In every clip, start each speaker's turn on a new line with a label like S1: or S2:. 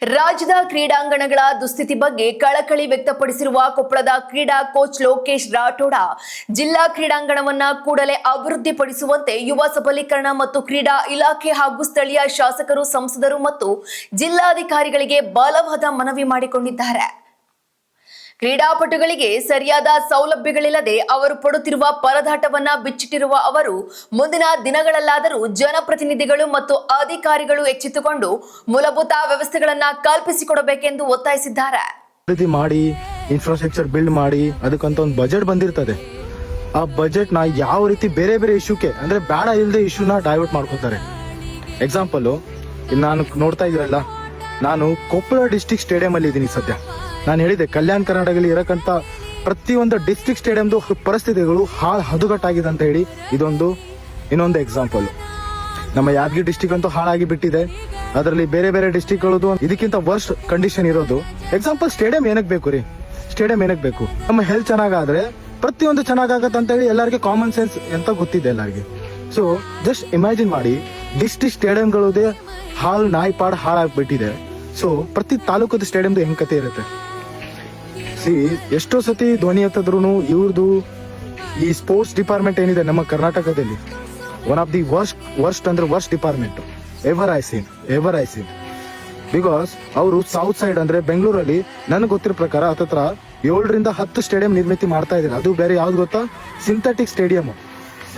S1: ರಾಜ್ಯದ ಕ್ರೀಡಾಂಗಣಗಳ ದುಸ್ಥಿತಿ ಬಗ್ಗೆ ಕಳಕಳಿ ವ್ಯಕ್ತಪಡಿಸಿರುವ ಕೊಪ್ಪಳದ ಕ್ರೀಡಾ ಕೋಚ್ ಲೋಕೇಶ್ ರಾಠೋಡ ಜಿಲ್ಲಾ ಕ್ರೀಡಾಂಗಣವನ್ನ ಕೂಡಲೇ ಅಭಿವೃದ್ಧಿಪಡಿಸುವಂತೆ ಯುವ ಸಬಲೀಕರಣ ಮತ್ತು ಕ್ರೀಡಾ ಇಲಾಖೆ ಹಾಗೂ ಸ್ಥಳೀಯ ಶಾಸಕರು, ಸಂಸದರು ಮತ್ತು ಜಿಲ್ಲಾಧಿಕಾರಿಗಳಿಗೆ ಬಲವಾದ ಮನವಿ ಮಾಡಿಕೊಂಡಿದ್ದಾರೆ. ಕ್ರೀಡಾಪಟುಗಳಿಗೆ ಸರಿಯಾದ ಸೌಲಭ್ಯಗಳಿಲ್ಲದೆ ಅವರು ಪಡುತ್ತಿರುವ ಪರದಾಟವನ್ನ ಬಿಚ್ಚಿಟ್ಟಿರುವ ಅವರು ಮುಂದಿನ ದಿನಗಳಲ್ಲಾದರೂ ಜನಪ್ರತಿನಿಧಿಗಳು ಮತ್ತು ಅಧಿಕಾರಿಗಳು ಎಚ್ಚೆತ್ತುಕೊಂಡು ಮೂಲಭೂತ ವ್ಯವಸ್ಥೆಗಳನ್ನ ಕಲ್ಪಿಸಿಕೊಡಬೇಕೆಂದು ಒತ್ತಾಯಿಸಿದ್ದಾರೆ.
S2: ಮಾಡಿ ಇನ್ಫ್ರಾಸ್ಟ್ರಕ್ಚರ್ ಬಿಲ್ಡ್ ಮಾಡಿ ಅದಕ್ಕಂತ ಒಂದು ಬಜೆಟ್ ಬಂದಿರ್ತದೆ. ಆ ಬಜೆಟ್ ನ ಯಾವ ರೀತಿ ಬೇರೆ ಬೇರೆ ಇಶ್ಯೂಕ್ಕೆ ಅಂದ್ರೆ ಬೇಡ ಇಲ್ಲದೆ ಇಶ್ಯೂನ ಡೈವರ್ಟ್ ಮಾಡ್ಕೊತಾರೆ. ಎಕ್ಸಾಂಪಲ್ ನಾನು ನೋಡ್ತಾ ಇದ್ದೀರಲ್ಲ, ನಾನು ಕೊಪ್ಪಳ ಡಿಸ್ಟ್ರಿಕ್ಟ್ ಸ್ಟೇಡಿಯಂ ಅಲ್ಲಿ ಇದ್ದೀನಿ ಸದ್ಯ. ನಾನು ಹೇಳಿದೆ ಕಲ್ಯಾಣ ಕರ್ನಾಟಕದಲ್ಲಿ ಇರಕ್ಕಂತ ಪ್ರತಿಯೊಂದು ಡಿಸ್ಟ್ರಿಕ್ಟ್ ಸ್ಟೇಡಿಯಂದು ಪರಿಸ್ಥಿತಿಗಳು ಹದುಗಟ್ಟಾಗಿದೆ ಅಂತ ಹೇಳಿ ಇನ್ನೊಂದು ಎಕ್ಸಾಂಪಲ್. ನಮ್ಮ ಯಾದಗಿರಿ ಡಿಸ್ಟ್ರಿಕ್ಟ್ ಅಂತೂ ಹಾಳಾಗಿ ಬಿಟ್ಟಿದೆ. ಅದರಲ್ಲಿ ಬೇರೆ ಬೇರೆ ಡಿಸ್ಟ್ರಿಕ್ಟ್ಗಳದು ಇದಕ್ಕಿಂತ ವರ್ಸ್ಟ್ ಕಂಡೀಷನ್ ಇರೋದು. ಎಕ್ಸಾಂಪಲ್ ಸ್ಟೇಡಿಯಂ ಏನಕ್ಕೆ ಬೇಕು ರೀ? ಸ್ಟೇಡಿಯಂ ಏನಕ್ಕೆ ಬೇಕು? ನಮ್ಮ ಹೆಲ್ತ್ ಚೆನ್ನಾಗಾದ್ರೆ ಪ್ರತಿಯೊಂದು ಚೆನ್ನಾಗತ್ತೆ ಅಂತ ಹೇಳಿ ಎಲ್ಲರಿಗೆ ಕಾಮನ್ ಸೆನ್ಸ್ ಅಂತ ಗೊತ್ತಿದೆ ಎಲ್ಲರಿಗೆ. ಸೊ ಜಸ್ಟ್ ಇಮ್ಯಾಜಿನ್ ಮಾಡಿ, ಡಿಸ್ಟ್ರಿಕ್ಟ್ ಸ್ಟೇಡಿಯಂಗಳದೇ ನಾಯಿಪಾಡ್ ಹಾಳಾಗ್ಬಿಟ್ಟಿದೆ. ಸೊ ಪ್ರತಿ ತಾಲೂಕದ ಸ್ಟೇಡಿಯಂದು ಹೆಂಗ್ ಕತೆ ಇರುತ್ತೆ? ಎಷ್ಟೋ ಸತಿ ಧ್ವನಿ ಎತ್ತಿದ್ರು ಇವ್ರದ್ದು ಈ ಸ್ಪೋರ್ಟ್ಸ್ ಡಿಪಾರ್ಟ್ಮೆಂಟ್ ಏನಿದೆ ನಮ್ಮ ಕರ್ನಾಟಕದಲ್ಲಿ ಒನ್ ಆಫ್ ದಿ ವರ್ಸ್ಟ್ ಅಂದ್ರೆ worst department ever I seen. Because ಅವರು ಸೌತ್ ಸೈಡ್ ಅಂದ್ರೆ ಬೆಂಗಳೂರಲ್ಲಿ ನನಗೆ ಗೊತ್ತಿರೋ ಪ್ರಕಾರ ಹತ್ತತ್ರ 7ರಿಂದ 10 ಸ್ಟೇಡಿಯಂ ನಿರ್ಮಿತಿ ಮಾಡ್ತಾ ಇದ್ದಾರೆ. ಅದು ಬೇರೆ ಯಾವ್ದು ಗೊತ್ತಾ? Synthetic stadium.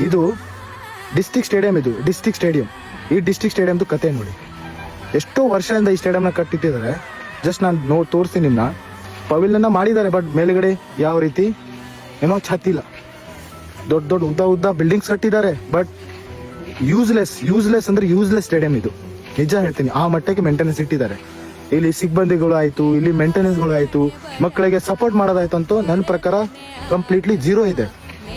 S2: ಇದು ಡಿಸ್ಟ್ರಿಕ್ಟ್ ಸ್ಟೇಡಿಯಂ. ಈ ಡಿಸ್ಟ್ರಿಕ್ಟ್ ಸ್ಟೇಡಿಯಂದು ಕತೆ ನೋಡಿ. ಎಷ್ಟೋ ವರ್ಷದಿಂದ ಈ ಸ್ಟೇಡಿಯಂನ ಕಟ್ಟಿಟ್ಟಿದ್ದಾರೆ. ಜಸ್ಟ್ ನಾನು ತೋರಿಸ್ತೀನಿ ನಿಮ್ನ. ಪವಿಲಿಯನ್ನ ಮಾಡಿದ್ದಾರೆ, ಬಟ್ ಮೇಲ್ಗಡೆ ಯಾವ ರೀತಿ ಏನೋ ಛತ್ತಿಲ್ಲ. ದೊಡ್ಡ ಉದ್ದ ಬಿಲ್ಡಿಂಗ್ಸ್ ಕಟ್ಟಿದ್ದಾರೆ, ಬಟ್ ಯೂಸ್ಲೆಸ್ ಅಂದ್ರೆ ಯೂಸ್ಲೆಸ್ ಸ್ಟೇಡಿಯಂ ಇದು. ನಿಜ ಹೇಳ್ತೀನಿ, ಆ ಮಟ್ಟಕ್ಕೆ ಮೇಂಟೆನೆನ್ಸ್ ಇಟ್ಟಿದ್ದಾರೆ. ಇಲ್ಲಿ ಸಿಬ್ಬಂದಿಗಳು ಆಯ್ತು, ಇಲ್ಲಿ ಮೇಂಟೆನೆನ್ಸ್ಗಳು ಆಯ್ತು, ಮಕ್ಕಳಿಗೆ ಸಪೋರ್ಟ್ ಮಾಡೋದಾಯ್ತು ಅಂತೂ ನನ್ನ ಪ್ರಕಾರ ಕಂಪ್ಲೀಟ್ಲಿ ಜೀರೋ ಇದೆ.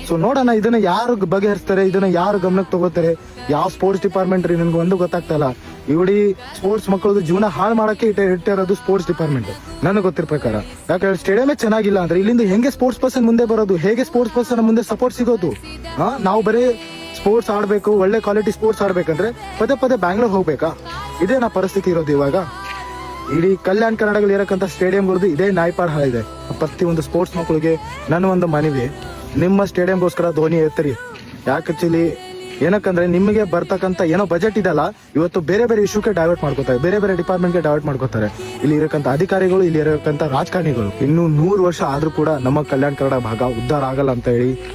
S2: ಸೊ ನೋಡೋಣ ಇದನ್ನ ಯಾರು ಬಗೆಹರಿಸ್ತಾರೆ, ಇದನ್ನ ಯಾರು ಗಮನಕ್ಕೆ ತಗೋತಾರೆ. ಯಾವ ಸ್ಪೋರ್ಟ್ಸ್ ಡಿಪಾರ್ಟ್ಮೆಂಟ್ ರೀ ನನ್ಗೆ ಒಂದು ಗೊತ್ತಾಗ್ತಲ್ಲ. ಇಡೀ ಸ್ಪೋರ್ಟ್ಸ್ ಮಕ್ಕಳದು ಜೀವನ ಹಾಳು ಮಾಡಕ್ಕೆ ಇಟ್ಟಿರೋದು ಸ್ಪೋರ್ಟ್ಸ್ ಡಿಪಾರ್ಟ್ಮೆಂಟ್ ನನಗೆ ಗೊತ್ತಿರೋ ಪ್ರಕಾರ. ಯಾಕಂದ್ರೆ ಸ್ಟೇಡಿಯಮೇ ಚೆನ್ನಾಗಿಲ್ಲ ಅಂದ್ರೆ ಇಲ್ಲಿಂದ ಹೆಂಗೆ ಸ್ಪೋರ್ಟ್ಸ್ ಪರ್ಸನ್ ಮುಂದೆ ಬರೋದು? ಹೇಗೆ ಸ್ಪೋರ್ಟ್ಸ್ ಪರ್ಸನ್ ಮುಂದೆ ಸಪೋರ್ಟ್ ಸಿಗೋದು? ನಾವು ಬರೀ ಸ್ಪೋರ್ಟ್ಸ್ ಆಡ್ಬೇಕು, ಒಳ್ಳೆ ಕ್ವಾಲಿಟಿ ಸ್ಪೋರ್ಟ್ಸ್ ಆಡ್ಬೇಕಂದ್ರೆ ಪದೇ ಬ್ಯಾಂಗ್ಳೂರ್ ಹೋಗ್ಬೇಕಾ? ಇದೇ ನಾ ಪರಿಸ್ಥಿತಿ ಇರೋದು ಇವಾಗ. ಇಡೀ ಕಲ್ಯಾಣ ಕರ್ನಾಟಕದಲ್ಲಿ ಇರಕ್ಕಂತ ಸ್ಟೇಡಿಯಂಗಳದ್ದು ಇದೇ ನಾಯ್ಪಾಡ್ ಹಾಳಿದೆ. ಪ್ರತಿಯೊಂದು ಸ್ಪೋರ್ಟ್ಸ್ ಮಕ್ಕಳಿಗೆ ನನ್ನ ಒಂದು ಮನವಿ, ನಿಮ್ಮ ಸ್ಟೇಡಿಯಂಗೋಸ್ಕರ ಧ್ವನಿ ಎತ್ತರಿ. ಯಾಕಂದ್ರೆ ಏನಕ್ಕಂದ್ರೆ ನಿಮಗೆ ಬರ್ತಕ್ಕಂತ ಏನೋ ಬಜೆಟ್ ಇದಲ್ಲ, ಇವತ್ತು ಬೇರೆ ಬೇರೆ ಇಶ್ಯೂಗೆ ಡೈವರ್ಟ್ ಮಾಡ್ಕೋತಾರೆ, ಬೇರೆ ಬೇರೆ ಡಿಪಾರ್ಟ್ಮೆಂಟ್ಗೆ ಡೈವರ್ಟ್ ಮಾಡ್ಕೋತಾರೆ. ಇಲ್ಲಿ ಇರಕ್ಕಂತ ಅಧಿಕಾರಿಗಳು, ಇಲ್ಲಿ ಇರಕ್ಕಂತ ರಾಜಕಾರಣಿಗಳು. ಇನ್ನು 100 ವರ್ಷ ಆದ್ರೂ ಕೂಡ ನಮ್ಮ ಕಲ್ಯಾಣ ಕನ್ನಡ ಭಾಗ ಉದ್ಧಾರ ಆಗಲ್ಲ ಅಂತ ಹೇಳಿ